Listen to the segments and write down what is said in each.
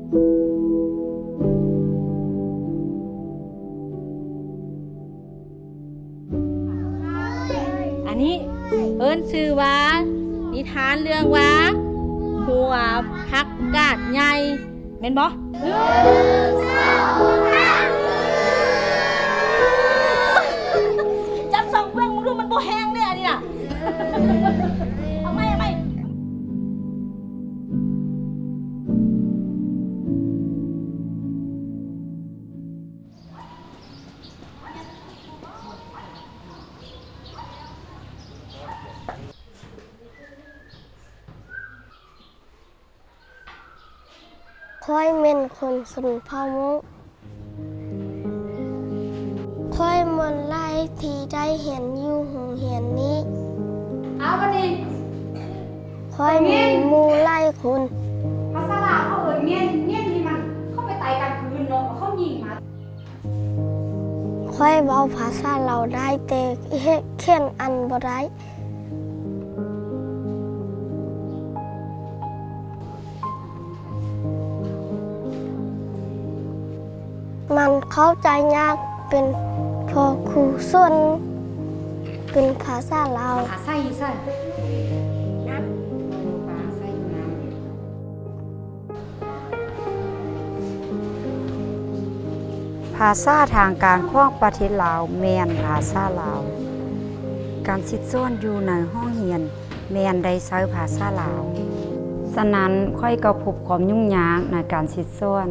อันนี้เอิ้นชื่อว่านิทานเรื่องว่าหัวผักกาดใหญ่แม่นบ่จับสองเบื้องมึงดูมันบ่แห้งเลยอันนี้น่ะเอาไหมค่อยเป็นคนสุนทรมุกค่อยมันไล่ที่ได้เห็นอยู่หงเหียนนี้เอาวันนี้ค่อยมีมูไล่คุณภาษาลาวเขาเงี้ยนี่มันเข้าไปไต่กันคืนเนาะเขายิงมาค่อยเว้าภาษาเราได้แต่เขียนอันบ่ได้มันเข้าใจยากเป็นพอครูส่วนเป็นภาษาลาวใส่ภาษาใส่น้ภาษาทางการของประเทศลาวแม่นภาษาลาวการสิทธิ์ซ่อนอยู่ในห้องเรียนแม่นได้ใช้ภาษาลาวฉะนั้นค่อยก็พบความยุ่งยากในการสิทธิ์ซ่อน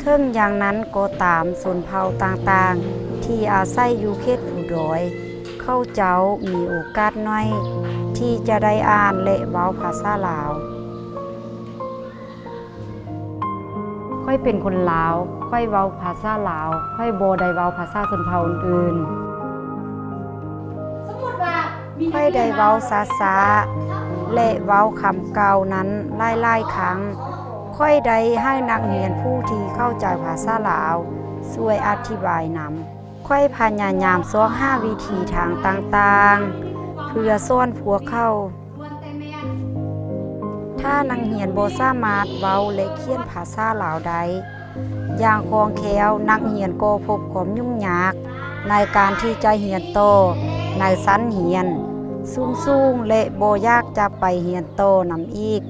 เทิงอย่างนั้นก็ตามชนเผ่าต่างๆที่อาศัยอยู่เขตผู้ดอยเข้าเจ้ามีโอกาสน้อยที่จะได้อ่านและเว้าภาษาลาวค่อยเป็นคนลาวค่อยเว้าภาษาลาวค่อยบ่ได้เว้าภาษาชนเผ่าอื่นค่อยได้เว้าช้าๆและเว้าคำเก่านั้นหลายๆครั้งค่อยได้ให้นักเรียนผู้ที่เข้าใจภาษาลาวช่วยอธิบายนำค่อยพยายามซ้อหาวิธีทางต่างๆเพื่อสอนพวกเขาถ้านักเรียนบ่สามารถเว้าและเขียนภาษาลาวได้อย่างคล่องแคล่วนักเรียนก็พบความยุ่งยากในการที่จะเรียนต่อในชั้นเรียนสูงๆและบ่อยากจะไปเรียนต่อนำอีก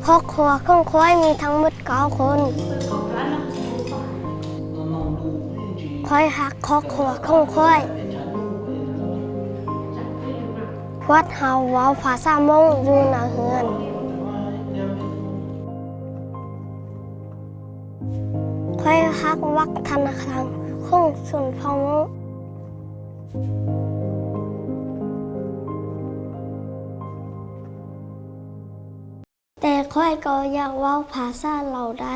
ครอบครัวของค่อยมีทั้งหมด9 คนค่อยหักครอบครัวของค่อยวัดเฮาเว้าภาษามงอยู่หน้าเฮือนค่อยหักวัฒนธรรมของชนเผ่ามงแต่ค่อยก็อยากเว้าภาษาเราได้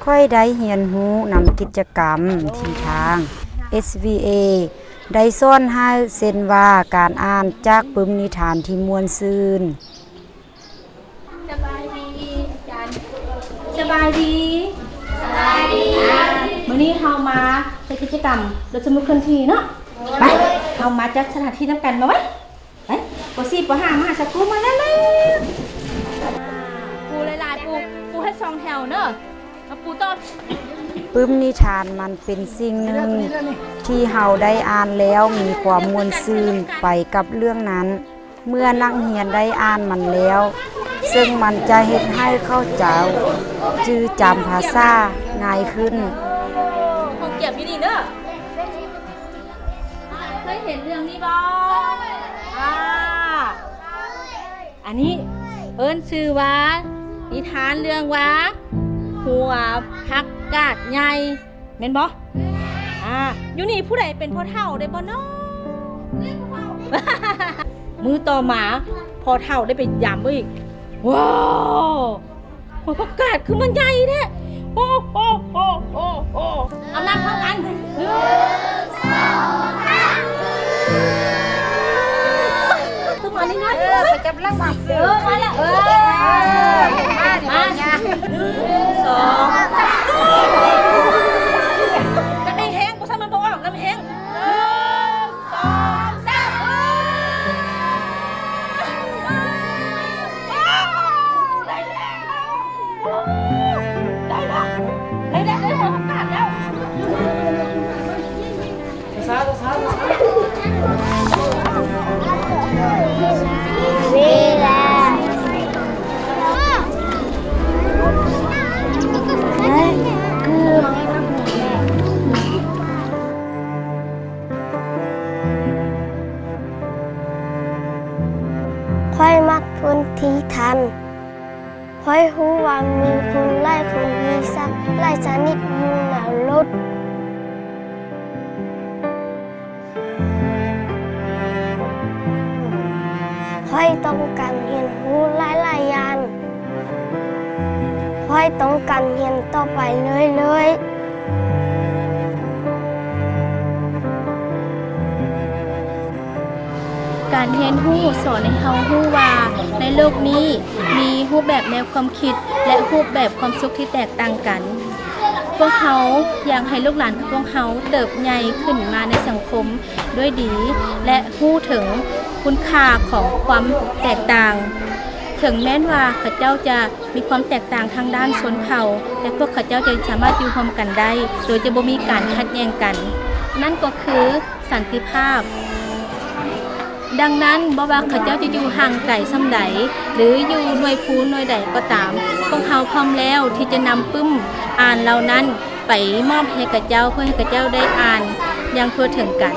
ค่อยได้เรียนรู้นำกิจกรรมที่ทาง SVA ได้สอนให้เช่นว่าการอ่านจากปึ้มนิทานที่ม่วนซื่นสบายดีอาจารย์สบายดีมื้อนี้เฮามาในกิจกรรมรถสมุดเคลื่อนที่เนาะไปเฮามาจากสถานที่นำกันมาไว้ไปป .4 ป .5 มาหาสักครู่มาแล้วปูหลายๆปูให้2แถวเนาะเอาปูต้นปึ้มนิทานมันเป็นสิ่งหนึ่งที่เฮาได้อ่านแล้วมีความม่วนซื่นไปกับเรื่องนั้นเมื่อนักเรียนได้อ่านมันแล้วซึ่งมันจะเฮ็ดให้เข้าใจจื้อจำภาษาง่ายขึ้นห้องเก็บอยู่นี่เด้อเคยเห็นเรื่องนี้บ่อันนี้เอิ้นชื่อว่านิทานเรื่องว่าหัวผักกาดใหญ่แม่นบ่อยู่นี่ผู้ใดเป็นพ่อเฒ่าได้บ่เนาะมือต่อมา พอเท่าได้ไปยามอีกว้าวหัวผักกาดคือมันใหญ่แท้โอ้โอ้โอ้โอ้โอ้เอานับเท่ากันต้องมานี่นะไปจับลังมามาแล้วมาสองน้ำแห้งๆกูทำมันบอกออกน้ำแห้งสองสามได้หัวผักกาดแล้ว เวลาคือค่อยมักพ้นทีทันค่อยรู้ว่ามีคนไล่คนมีสัตว์ไล่ชนิดอยู่หนารถค่อยต้องการเรียนรู้หลายๆอย่างค่อยต้องการเรียนต่อไปเลย การเรียนรู้สอนให้เฮารู้ว่าในโลกนี้มีรูปแบบแนวความคิดและรูปแบบความสุขที่แตกต่างกันพวกเขาอยากให้ลูกหลานของพวกเขาเติบใหญ่ขึ้นมาในสังคมด้วยดีและรู้ถึงคุณค่าของความแตกต่างถึงแม้ว่าเขาเจ้าจะมีความแตกต่างทางด้านชนเผ่าแต่พวกเขาเจ้าจะสามารถอยู่ร่วมกันได้โดยจะบ่มีการขัดแย้งกัน นั่นก็คือสันติภาพดังนั้นบ่ว่าเขาเจ้าจะอยู่ห่างไกลส่ำใดหรืออยู่หน่วยภูหน่วยใดก็ตามพวกเขาพร้อมแล้วที่จะนำปึ้มอ่านเหล่านั้นไปมอบให้กับเจ้าเพื่อให้กับเจ้าได้อ่านอย่างทั่วถึงกัน